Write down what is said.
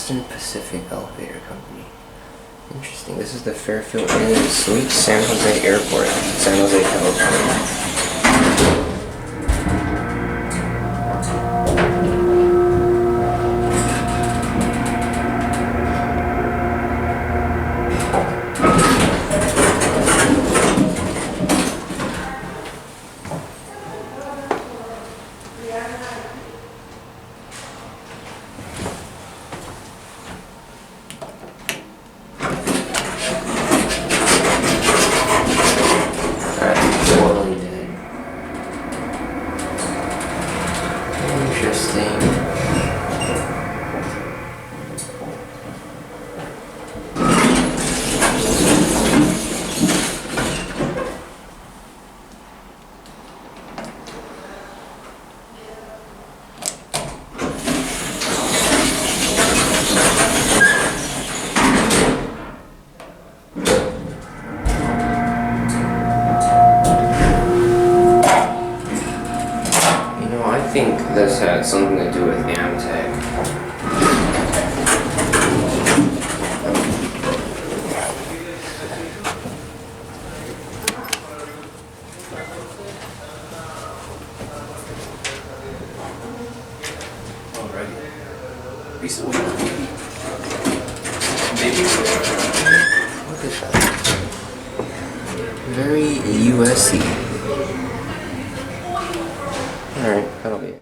Western Pacific Elevator Company. Interesting. This is the Fairfield Inn and Suites, San Jose Airport, San Jose, California. Totally dead. Interesting. I think this had something to do with Amtech. Alrighty. Recently, maybe. Look at that. Very USy. Alright, that'll be it.